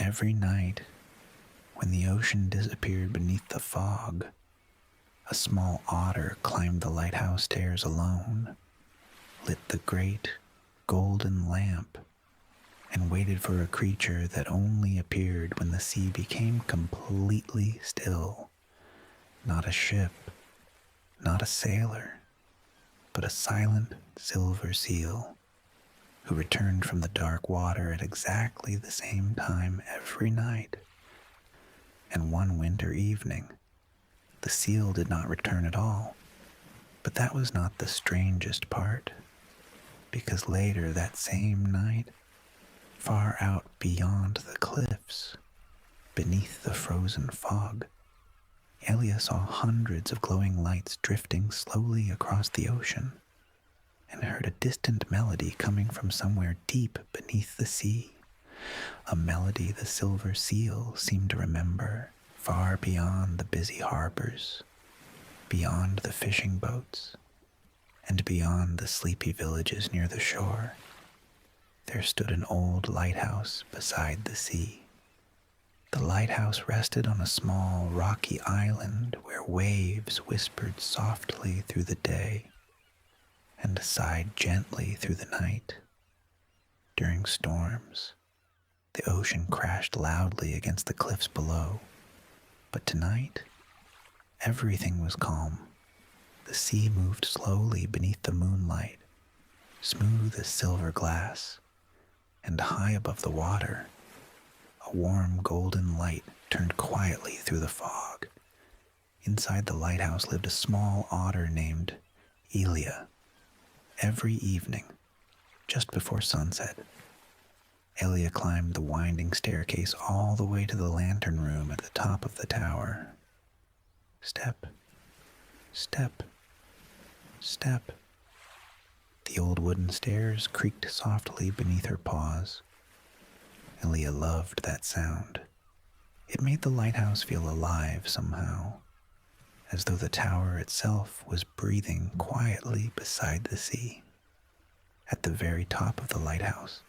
every night, when the ocean disappeared beneath the fog, a small otter climbed the lighthouse stairs alone, lit the great golden lamp, and waited for a creature that only appeared when the sea became completely still. Not a ship, not a sailor, but a silent silver seal who returned from the dark water at exactly the same time every night. And one winter evening, the seal did not return at all. But that was not the strangest part, because later that same night, far out beyond the cliffs, beneath the frozen fog, Elia saw hundreds of glowing lights drifting slowly across the ocean, and heard a distant melody coming from somewhere deep beneath the sea, a melody the silver seal seemed to remember far beyond the busy harbors, beyond the fishing boats, and beyond the sleepy villages near the shore. There stood an old lighthouse beside the sea. The lighthouse rested on a small rocky island where waves whispered softly through the day and sighed gently through the night. During storms, the ocean crashed loudly against the cliffs below, but tonight, everything was calm. The sea moved slowly beneath the moonlight, smooth as silver glass, and high above the water, a warm golden light turned quietly through the fog. Inside the lighthouse lived a small otter named Elia. Every evening, just before sunset, Elia climbed the winding staircase all the way to the lantern room at the top of the tower. Step, step, step. The old wooden stairs creaked softly beneath her paws. Elia loved that sound. It made the lighthouse feel alive somehow, as though the tower itself was breathing quietly beside the sea. At the very top of the lighthouse,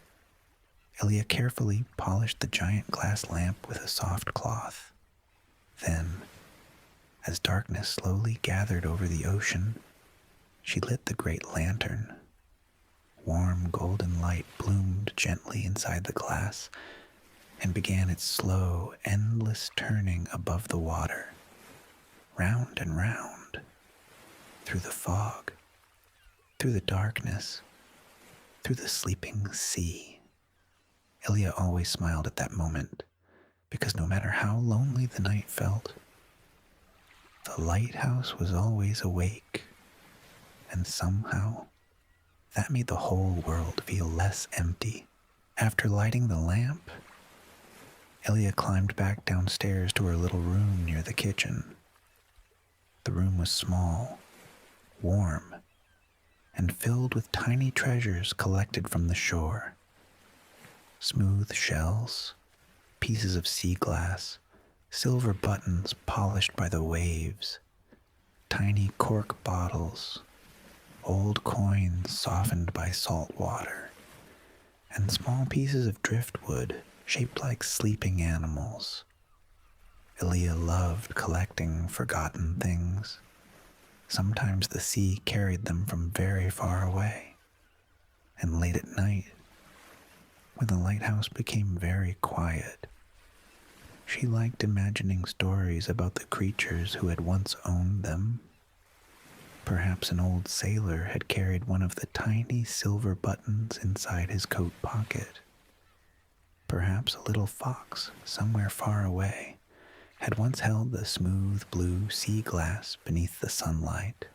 Elia carefully polished the giant glass lamp with a soft cloth. Then, as darkness slowly gathered over the ocean, she lit the great lantern. Warm golden light bloomed gently inside the glass and began its slow, endless turning above the water, round and round, through the fog, through the darkness, through the sleeping sea. Elia always smiled at that moment, because no matter how lonely the night felt, the lighthouse was always awake, and somehow that made the whole world feel less empty. After lighting the lamp, Elia climbed back downstairs to her little room near the kitchen. The room was small, warm, and filled with tiny treasures collected from the shore. Smooth shells, pieces of sea glass, silver buttons polished by the waves, tiny cork bottles, old coins softened by salt water, and small pieces of driftwood shaped like sleeping animals. Elia loved collecting forgotten things. Sometimes the sea carried them from very far away, and late at night, when the lighthouse became very quiet, she liked imagining stories about the creatures who had once owned them. Perhaps an old sailor had carried one of the tiny silver buttons inside his coat pocket. Perhaps a little fox somewhere far away had once held the smooth blue sea glass beneath the sunlight.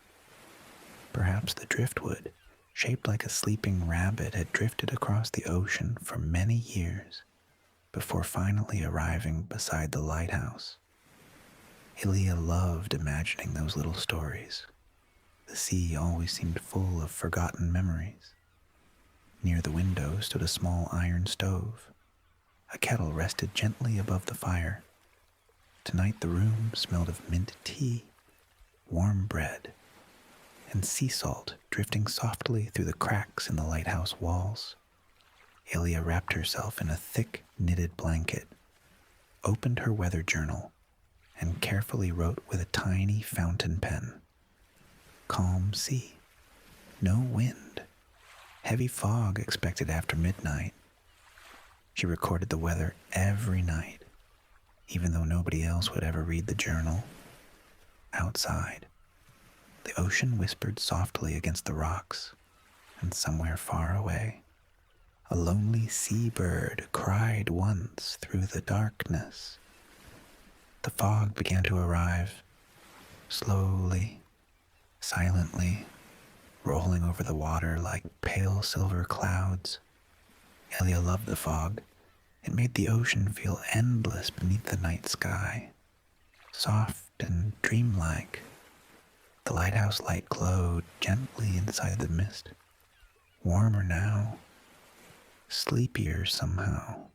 Perhaps the driftwood, shaped like a sleeping rabbit, had drifted across the ocean for many years before finally arriving beside the lighthouse. Elia loved imagining those little stories. The sea always seemed full of forgotten memories. Near the window stood a small iron stove. A kettle rested gently above the fire. Tonight the room smelled of mint tea, warm bread, and sea salt drifting softly through the cracks in the lighthouse walls. Elia wrapped herself in a thick knitted blanket opened her weather journal and carefully wrote with a tiny fountain pen, "Calm sea, no wind, heavy fog expected after midnight." She recorded the weather every night, even though nobody else would ever read the journal. Outside, the ocean whispered softly against the rocks, and somewhere far away, a lonely seabird cried once through the darkness. The fog began to arrive, slowly, silently, rolling over the water like pale silver clouds. Elia loved the fog. It made the ocean feel endless beneath the night sky, soft and dreamlike. The lighthouse light glowed gently inside the mist, warmer now, sleepier somehow,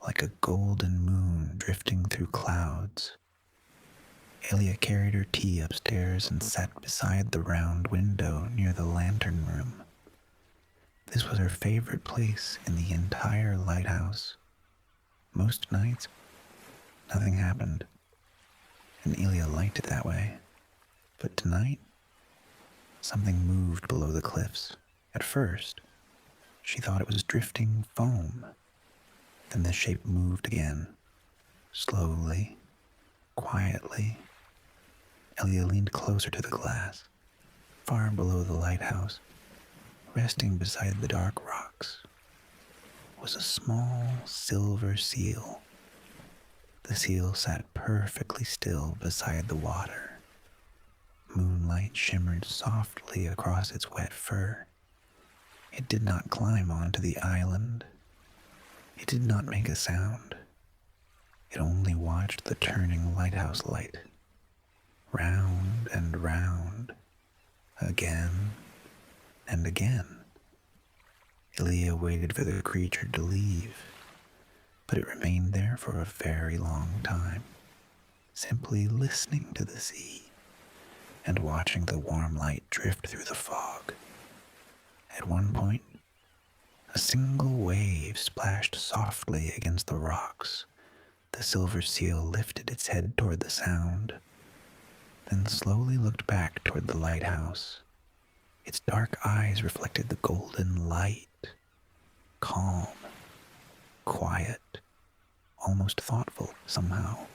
like a golden moon drifting through clouds. Elia carried her tea upstairs and sat beside the round window near the lantern room. This was her favorite place in the entire lighthouse. Most nights, nothing happened, and Elia liked it that way. But tonight, something moved below the cliffs. At first, she thought it was drifting foam. Then the shape moved again, slowly, quietly. Elia leaned closer to the glass, far below the lighthouse. Resting beside the dark rocks was a small silver seal. The seal sat perfectly still beside the water. Moonlight shimmered softly across its wet fur. It did not climb onto the island. It did not make a sound. It only watched the turning lighthouse light, round and round, again and again. Elia waited for the creature to leave, but it remained there for a very long time, simply listening to the sea and watching the warm light drift through the fog. At one point, a single wave splashed softly against the rocks. The silver seal lifted its head toward the sound, then slowly looked back toward the lighthouse. Its dark eyes reflected the golden light, calm, quiet, almost thoughtful somehow.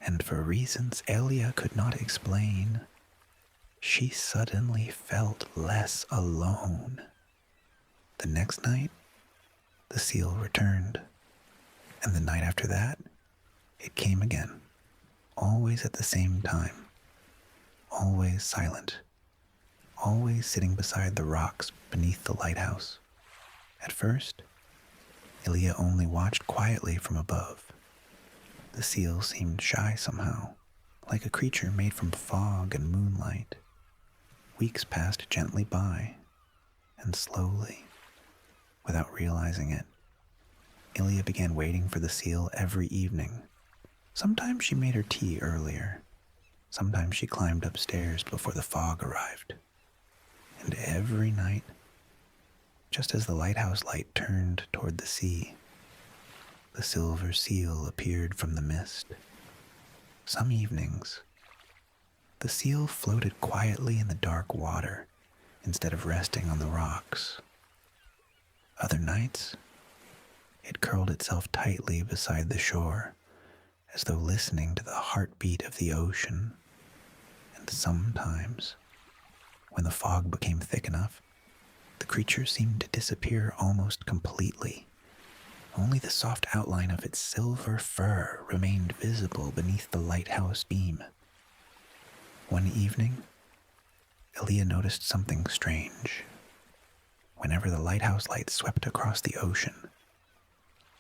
And for reasons Elia could not explain, she suddenly felt less alone. The next night, the seal returned, and the night after that, it came again, always at the same time, always silent, always sitting beside the rocks beneath the lighthouse. At first, Elia only watched quietly from above. The seal seemed shy somehow, like a creature made from fog and moonlight. Weeks passed gently by, and slowly, without realizing it, Elia began waiting for the seal every evening. Sometimes she made her tea earlier. Sometimes she climbed upstairs before the fog arrived. And every night, just as the lighthouse light turned toward the sea, the silver seal appeared from the mist. Some evenings, the seal floated quietly in the dark water instead of resting on the rocks. Other nights, it curled itself tightly beside the shore, as though listening to the heartbeat of the ocean. And sometimes, when the fog became thick enough, the creature seemed to disappear almost completely. Only the soft outline of its silver fur remained visible beneath the lighthouse beam. One evening, Elia noticed something strange. Whenever the lighthouse light swept across the ocean,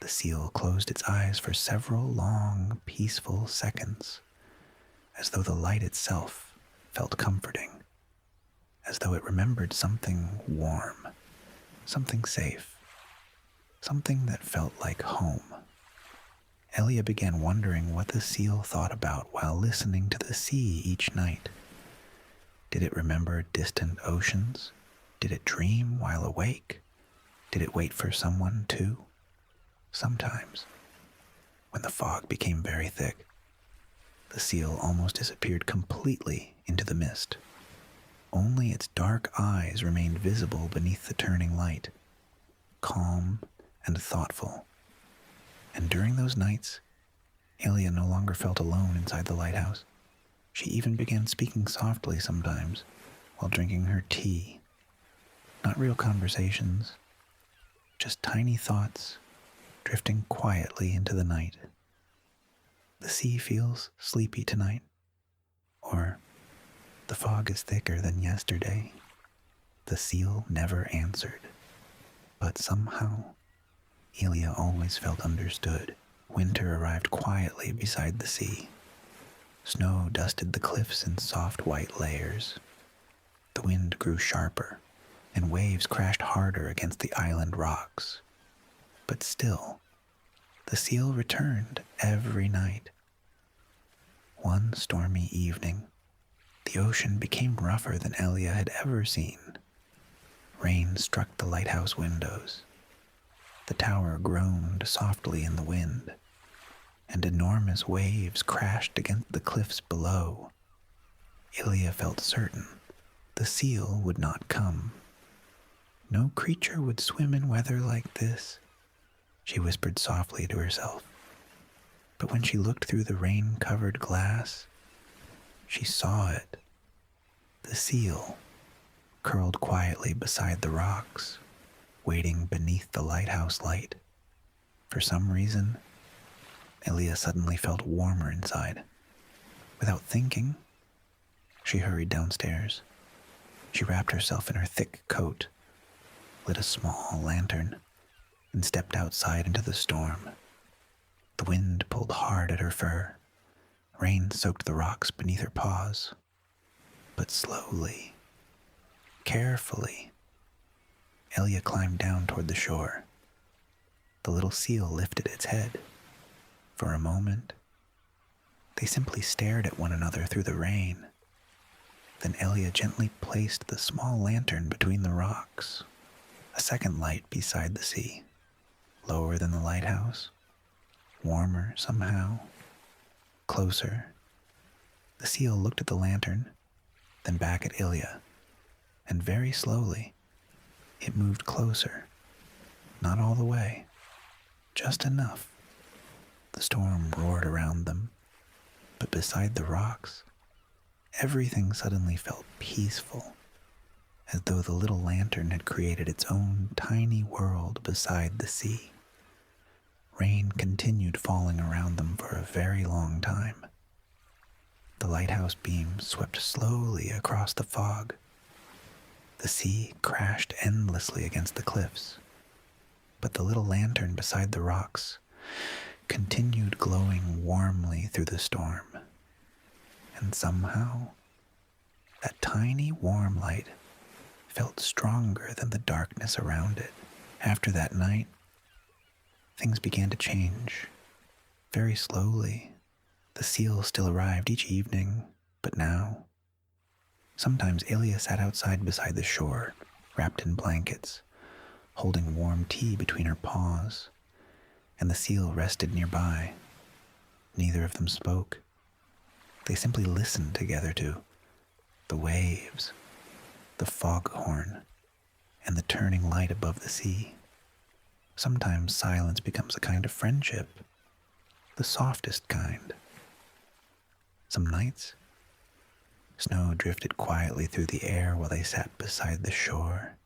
the seal closed its eyes for several long, peaceful seconds, as though the light itself felt comforting, as though it remembered something warm, something safe, something that felt like home. Elia began wondering what the seal thought about while listening to the sea each night. Did it remember distant oceans? Did it dream while awake? Did it wait for someone too? Sometimes, When the fog became very thick, the seal almost disappeared completely into the mist. Only its dark eyes remained visible beneath the turning light, calm and thoughtful. And during those nights, Alia no longer felt alone inside the lighthouse. She even began speaking softly sometimes while drinking her tea. Not real conversations, just tiny thoughts drifting quietly into the night. The sea feels sleepy tonight, or the fog is thicker than yesterday. The seal never answered, but somehow Alia always felt understood. Winter arrived quietly beside the sea. Snow dusted the cliffs in soft white layers. The wind grew sharper, and waves crashed harder against the island rocks. But still, the seal returned every night. One stormy evening, the ocean became rougher than Alia had ever seen. Rain struck the lighthouse windows. The tower groaned softly in the wind, and enormous waves crashed against the cliffs below. Alia felt certain the seal would not come. No creature would swim in weather like this, she whispered softly to herself. But when she looked through the rain-covered glass, she saw it. The seal, curled quietly beside the rocks, waiting beneath the lighthouse light. For some reason, Alia suddenly felt warmer inside. Without thinking, she hurried downstairs. She wrapped herself in her thick coat, lit a small lantern, and stepped outside into the storm. The wind pulled hard at her fur. Rain soaked the rocks beneath her paws. But slowly, carefully, Alia climbed down toward the shore. The little seal lifted its head. For a moment, they simply stared at one another through the rain. Then Alia gently placed the small lantern between the rocks, a second light beside the sea, lower than the lighthouse, warmer somehow, closer. The seal looked at the lantern, then back at Alia, and very slowly, it moved closer. Not all the way, just enough. The storm roared around them, but beside the rocks, everything suddenly felt peaceful, as though the little lantern had created its own tiny world beside the sea. Rain continued falling around them for a very long time. The lighthouse beam swept slowly across the fog. The sea crashed endlessly against the cliffs, but the little lantern beside the rocks continued glowing warmly through the storm. And somehow, that tiny warm light felt stronger than the darkness around it. After that night, things began to change. Very slowly, the seal still arrived each evening, but now, sometimes Alia sat outside beside the shore, wrapped in blankets, holding warm tea between her paws, and the seal rested nearby. Neither of them spoke. They simply listened together to the waves, the foghorn, and the turning light above the sea. Sometimes silence becomes a kind of friendship, the softest kind. Some nights, snow drifted quietly through the air while they sat beside the shore.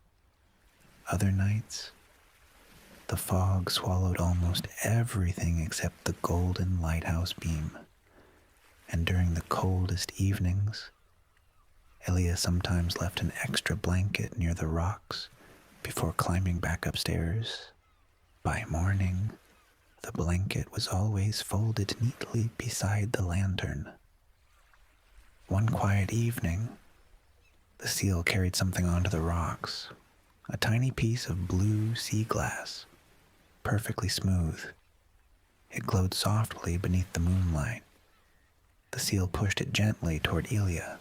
Other nights, the fog swallowed almost everything except the golden lighthouse beam. And during the coldest evenings, Alia sometimes left an extra blanket near the rocks before climbing back upstairs. By morning, the blanket was always folded neatly beside the lantern. One quiet evening, the seal carried something onto the rocks, a tiny piece of blue sea glass, perfectly smooth. It glowed softly beneath the moonlight. The seal pushed it gently toward Alia.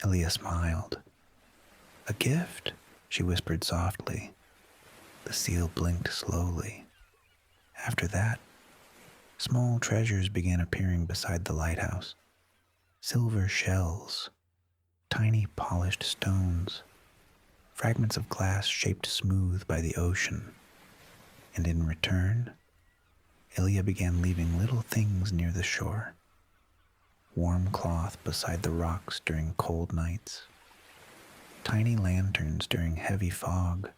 Alia smiled. "A gift?" she whispered softly. The seal blinked slowly. After that, Small treasures began appearing beside the lighthouse. Silver shells, tiny polished stones, fragments of glass shaped smooth by the ocean. And in return, Ilya began leaving little things near the shore. Warm cloth beside the rocks during cold nights, tiny lanterns during heavy fog,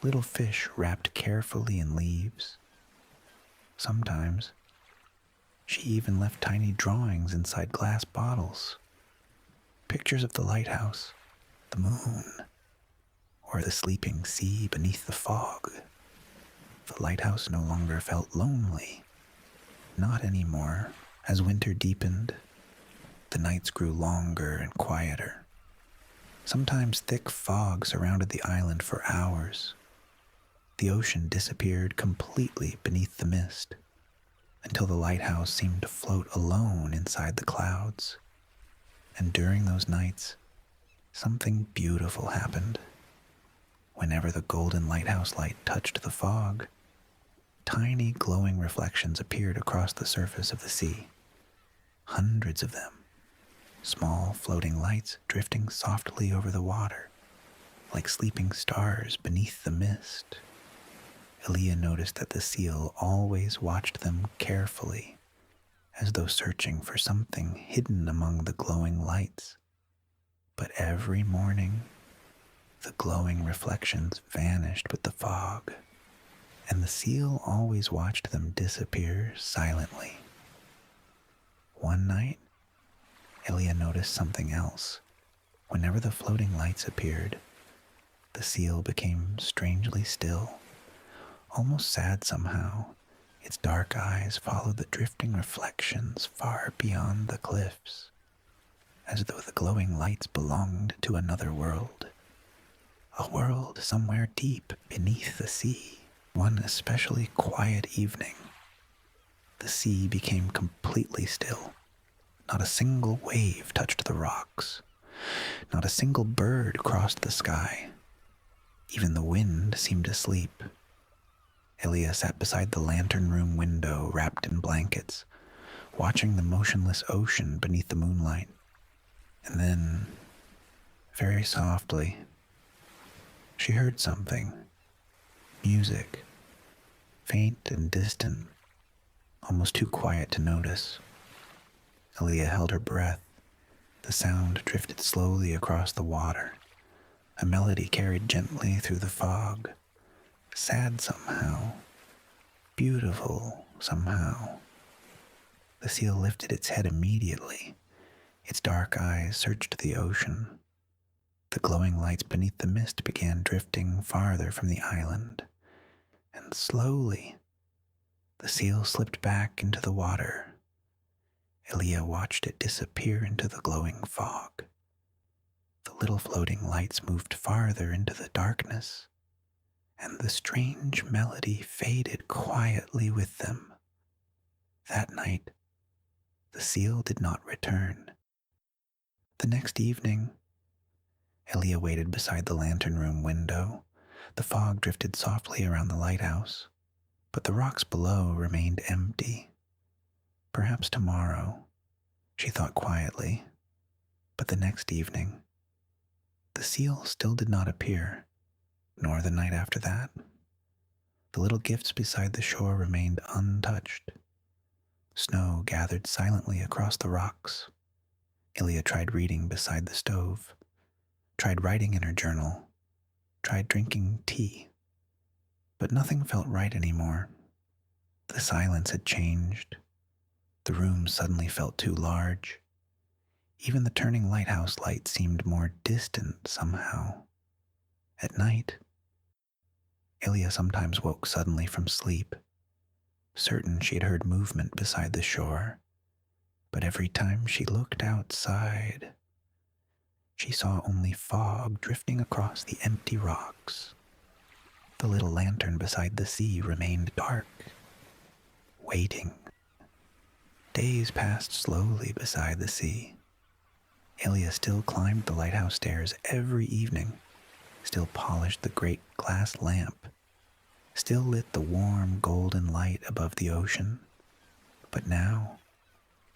little fish wrapped carefully in leaves. Sometimes, she even left tiny drawings inside glass bottles, pictures of the lighthouse, the moon, or the sleeping sea beneath the fog. The lighthouse no longer felt lonely. Not anymore. As winter deepened, the nights grew longer and quieter. Sometimes thick fog surrounded the island for hours. The ocean disappeared completely beneath the mist, until the lighthouse seemed to float alone inside the clouds. And during those nights, something beautiful happened. Whenever the golden lighthouse light touched the fog, tiny glowing reflections appeared across the surface of the sea. Hundreds of them, small floating lights drifting softly over the water, like sleeping stars beneath the mist. Ilya noticed that the seal always watched them carefully, as though searching for something hidden among the glowing lights. But every morning, the glowing reflections vanished with the fog, and the seal always watched them disappear silently. One night, Ilya noticed something else. Whenever the floating lights appeared, the seal became strangely still, almost sad somehow. Its dark eyes followed the drifting reflections far beyond the cliffs, as though the glowing lights belonged to another world. A world somewhere deep beneath the sea. One especially quiet evening, the sea became completely still. Not a single wave touched the rocks. Not a single bird crossed the sky. Even the wind seemed asleep. Ilya sat beside the lantern room window, wrapped in blankets, watching the motionless ocean beneath the moonlight. And then, very softly, she heard something. Music. Faint and distant, almost too quiet to notice. Ilya held her breath. The sound drifted slowly across the water. A melody carried gently through the fog. Sad somehow. Beautiful somehow. The seal lifted its head immediately. Its dark eyes searched the ocean. The glowing lights beneath the mist began drifting farther from the island. And slowly, the seal slipped back into the water. Ilya watched it disappear into the glowing fog. The little floating lights moved farther into the darkness, and the strange melody faded quietly with them. That night, the seal did not return. The next evening, Ilya waited beside the lantern room window. The fog drifted softly around the lighthouse, but the rocks below remained empty. Perhaps tomorrow, she thought quietly, but the next evening, the seal still did not appear, nor the night after that. The little gifts beside the shore remained untouched. Snow gathered silently across the rocks. Ilya tried reading beside the stove, tried writing in her journal, tried drinking tea, but nothing felt right anymore. The silence had changed. The room suddenly felt too large. Even the turning lighthouse light seemed more distant somehow. At night, Ilya sometimes woke suddenly from sleep, certain she had heard movement beside the shore, but every time she looked outside, she saw only fog drifting across the empty rocks. The little lantern beside the sea remained dark, waiting. Days passed slowly beside the sea. Ilya still climbed the lighthouse stairs every evening, still polished the great glass lamp, still lit the warm golden light above the ocean. But now,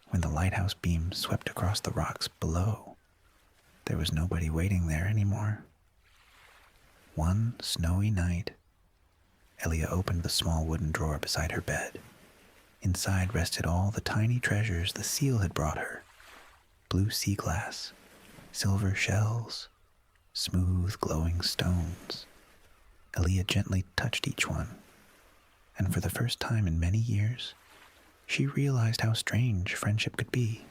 when the lighthouse beam swept across the rocks below, there was nobody waiting there anymore. One snowy night, Elia opened the small wooden drawer beside her bed. Inside rested all the tiny treasures the seal had brought her: blue sea glass, silver shells, smooth glowing stones. Elia gently touched each one, and for the first time in many years, she realized how strange friendship could be.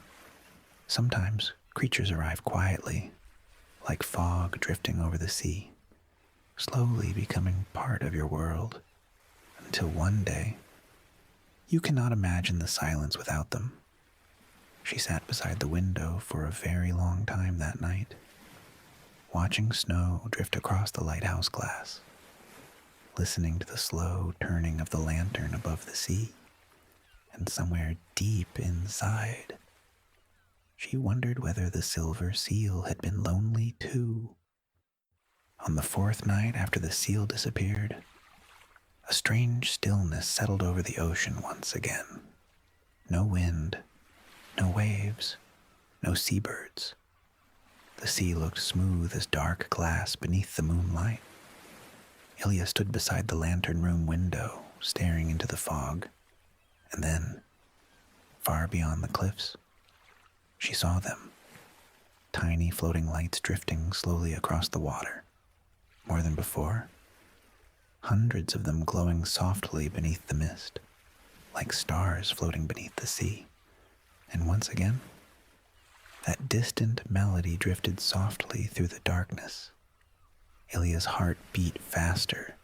Sometimes creatures arrive quietly, like fog drifting over the sea, slowly becoming part of your world, until one day, you cannot imagine the silence without them. She sat beside the window for a very long time that night, watching snow drift across the lighthouse glass, listening to the slow turning of the lantern above the sea, and somewhere deep inside, she wondered whether the silver seal had been lonely too. On the fourth night after the seal disappeared, a strange stillness settled over the ocean once again. No wind, no waves, no seabirds. The sea looked smooth as dark glass beneath the moonlight. Ilya stood beside the lantern room window, staring into the fog, and then, far beyond the cliffs, she saw them, tiny floating lights drifting slowly across the water. More than before, hundreds of them glowing softly beneath the mist, like stars floating beneath the sea. And once again, that distant melody drifted softly through the darkness. Ilya's heart beat faster.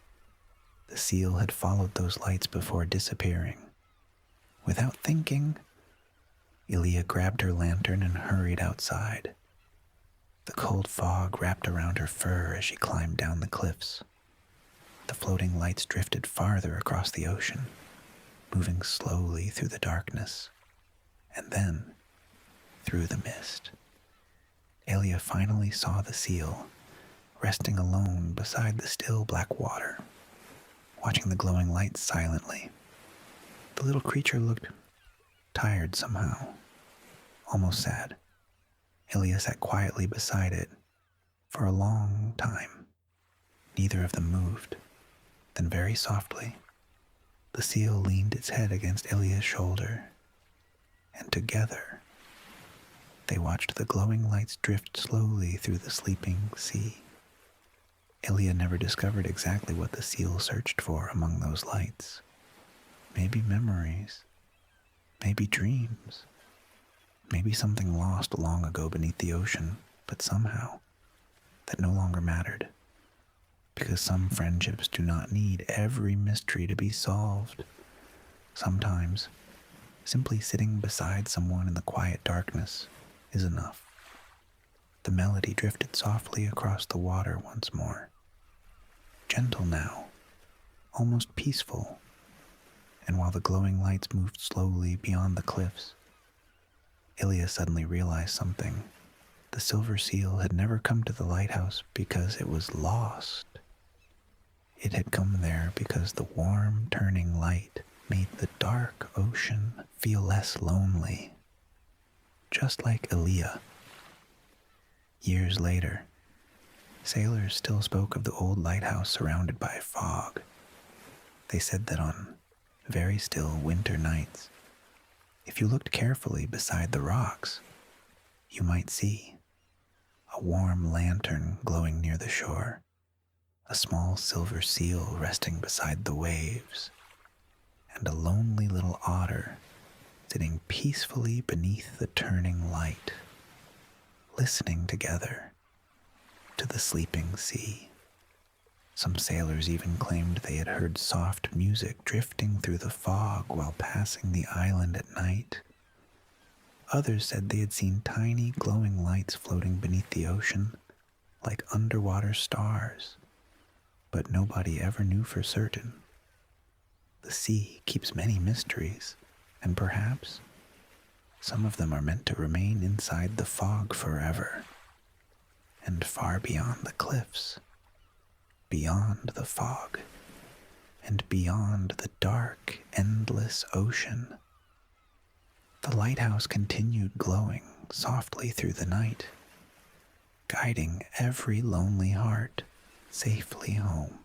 The seal had followed those lights before disappearing. Without thinking, Ilya grabbed her lantern and hurried outside. The cold fog wrapped around her fur as she climbed down the cliffs. The floating lights drifted farther across the ocean, moving slowly through the darkness, and then through the mist. Ilya finally saw the seal, resting alone beside the still black water, watching the glowing lights silently. The little creature looked tired somehow, almost sad. Ilya sat quietly beside it for a long time. Neither of them moved. Then very softly, the seal leaned its head against Ilya's shoulder, and together they watched the glowing lights drift slowly through the sleeping sea. Ilya never discovered exactly what the seal searched for among those lights. Maybe memories, maybe dreams, maybe something lost long ago beneath the ocean, but somehow that no longer mattered, because some friendships do not need every mystery to be solved. Sometimes, simply sitting beside someone in the quiet darkness is enough. The melody drifted softly across the water once more, gentle now, almost peaceful, and while the glowing lights moved slowly beyond the cliffs, Ilya suddenly realized something. The silver seal had never come to the lighthouse because it was lost. It had come there because the warm, turning light made the dark ocean feel less lonely, just like Ilya. Years later, sailors still spoke of the old lighthouse surrounded by fog. They said that on very still winter nights, if you looked carefully beside the rocks, you might see a warm lantern glowing near the shore, a small silver seal resting beside the waves, and a lonely little otter sitting peacefully beneath the turning light, listening together to the sleeping sea. Some sailors even claimed they had heard soft music drifting through the fog while passing the island at night. Others said they had seen tiny glowing lights floating beneath the ocean like underwater stars, but nobody ever knew for certain. The sea keeps many mysteries, and perhaps some of them are meant to remain inside the fog forever, and far beyond the cliffs, beyond the fog, and beyond the dark, endless ocean, The lighthouse continued glowing softly through the night, guiding every lonely heart safely home.